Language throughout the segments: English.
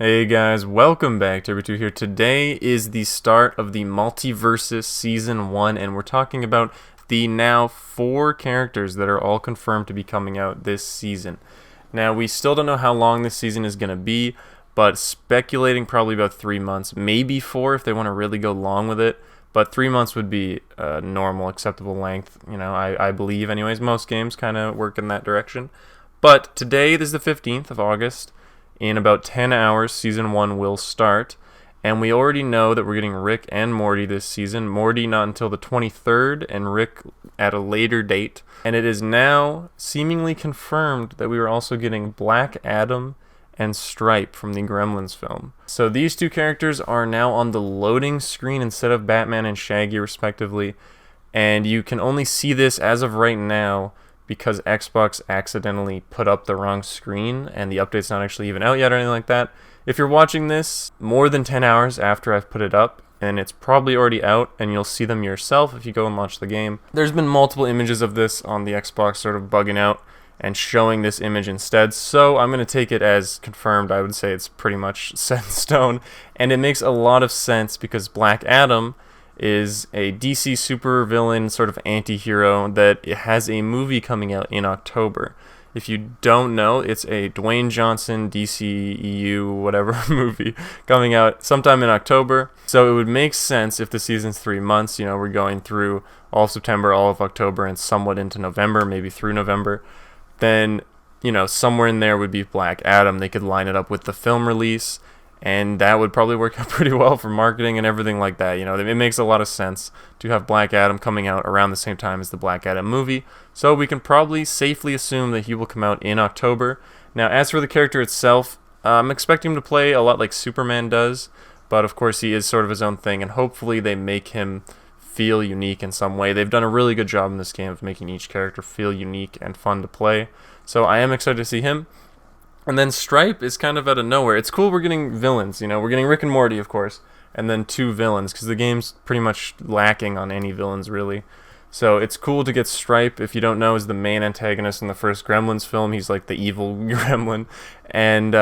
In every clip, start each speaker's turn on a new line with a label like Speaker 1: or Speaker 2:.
Speaker 1: Hey guys, welcome back to Every2 here. Today is the start of the MultiVersus Season 1, and we're talking about the now 4 characters that are all confirmed to be coming out this season. Now, we still don't know how long this season is going to be, but speculating probably about 3 months, maybe 4 if they want to really go long with it, but 3 months would be a normal, acceptable length. I believe anyways. Most games kind of work in that direction. But today is the 15th of August. In about 10 hours, Season 1 will start, and we already know that we're getting Rick and Morty this season. Morty not until the 23rd, and Rick at a later date. And it is now seemingly confirmed that we are also getting Black Adam and Stripe from the Gremlins film. So these two characters are now on the loading screen instead of Batman and Shaggy, respectively. And you can only see this as of right now because Xbox accidentally put up the wrong screen and the update's not actually even out yet or anything like that. If you're watching this more than 10 hours after I've put it up, and it's probably already out and you'll see them yourself if you go and launch the game. There's been multiple images of this on the Xbox sort of bugging out and showing this image instead, so I'm going to take it as confirmed. I would say it's pretty much set in stone, and it makes a lot of sense because Black Adam is a DC supervillain sort of anti-hero that has a movie coming out in October. If you don't know, it's a Dwayne Johnson DCEU whatever movie coming out sometime in October. So it would make sense if the season's 3 months, we're going through all of September, all of October, and somewhat into November, maybe through November, then, somewhere in there would be Black Adam. They could line it up with the film release, and that would probably work out pretty well for marketing and everything like that. It makes a lot of sense to have Black Adam coming out around the same time as the Black Adam movie. So we can probably safely assume that he will come out in October. Now, as for the character itself, I'm expecting him to play a lot like Superman does, but of course he is sort of his own thing, and hopefully they make him feel unique in some way. They've done a really good job in this game of making each character feel unique and fun to play. So I am excited to see him. And then Stripe is kind of out of nowhere. It's cool we're getting villains, we're getting Rick and Morty, of course, and then 2 villains, because the game's pretty much lacking on any villains, really. So it's cool to get Stripe. If you don't know, is the main antagonist in the first Gremlins film. He's like the evil gremlin. And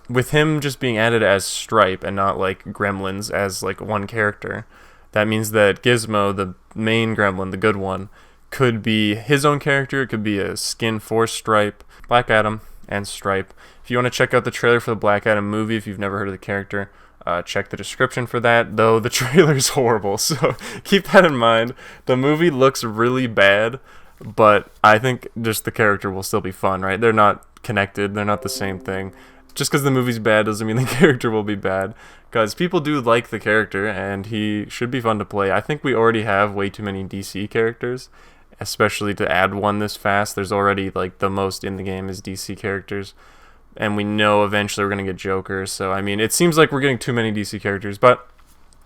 Speaker 1: with him just being added as Stripe and not like Gremlins as like one character, that means that 𝐍𝐄𝐖, the main gremlin, the good one, could be his own character. It could be a skin for Stripe, Black Adam, and Stripe. If you want to check out the trailer for the Black Adam movie, if you've never heard of the character, check the description for that, though the trailer's horrible, so keep that in mind. The movie looks really bad, but I think just the character will still be fun, right? They're not connected, they're not the same thing. Just because the movie's bad doesn't mean the character will be bad, because people do like the character, and he should be fun to play. I think we already have way too many DC characters, especially to add one this fast. There's already like the most in the game is DC characters, and we know eventually we're going to get Joker. So I mean, it seems like we're getting too many DC characters, but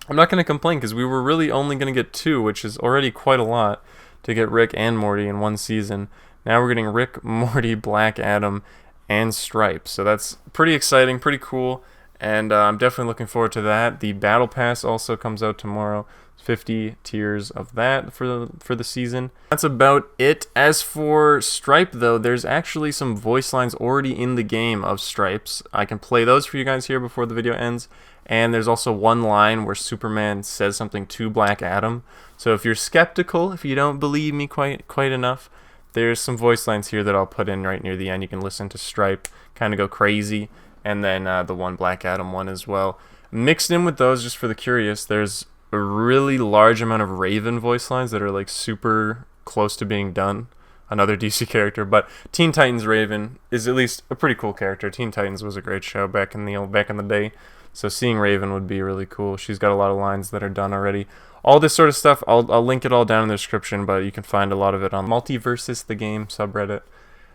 Speaker 1: I'm not going to complain because we were really only going to get 2, which is already quite a lot to get Rick and Morty in one season. Now we're getting Rick, Morty, Black Adam, and Stripe, so that's pretty exciting, pretty cool, and I'm definitely looking forward to that. The Battle Pass also comes out tomorrow. 50 tiers of that for the season. That's about it. As for Stripe, though, there's actually some voice lines already in the game of Stripes. I can play those for you guys here before the video ends. And there's also one line where Superman says something to Black Adam. So if you're skeptical, if you don't believe me quite enough, there's some voice lines here that I'll put in right near the end. You can listen to Stripe kind of go crazy, and then the one Black Adam one as well. Mixed in with those, just for the curious, there's a really large amount of Raven voice lines that are like super close to being done. Another DC character, but Teen Titans Raven is at least a pretty cool character. Teen Titans was a great show back in the day. So seeing Raven would be really cool. She's got a lot of lines that are done already. All this sort of stuff, I'll link it all down in the description, but you can find a lot of it on MultiVersus the game subreddit.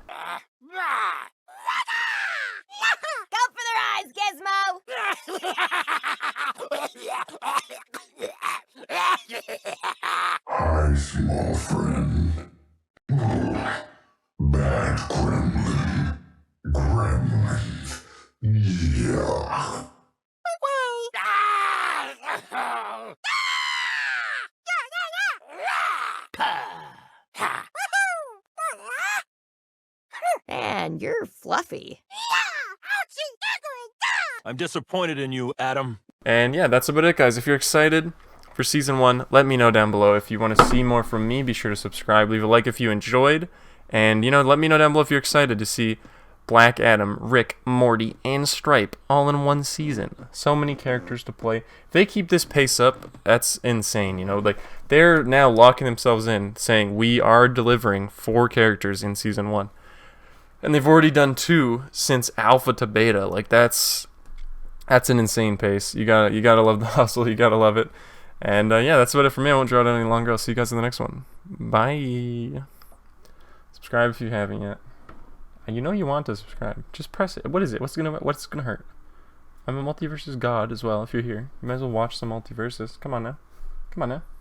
Speaker 2: Go for their eyes, 𝐍𝐄𝐖!
Speaker 3: Hi, small friend. Bad gremlin. Gremlins. Yeah.
Speaker 2: And you're fluffy.
Speaker 4: I'm disappointed in you, Adam.
Speaker 1: And yeah, that's about it, guys. If you're excited for season 1, let me know down below. If you want to see more from me, be sure to subscribe. Leave a like if you enjoyed. And, let me know down below if you're excited to see Black Adam, Rick, Morty, and Stripe all in one season. So many characters to play. If they keep this pace up, that's insane, Like, they're now locking themselves in, saying, we are delivering 4 characters in season 1. And they've already done 2 since alpha to beta. Like, that's an insane pace. You gotta love the hustle. You gotta love it. And yeah, that's about it for me. I won't draw it out any longer. I'll see you guys in the next one. Bye. Subscribe if you haven't yet. And you want to subscribe. Just press it. What is it? What's gonna hurt? I'm a MultiVersus god as well. If you're here, you might as well watch some MultiVersus. Come on now.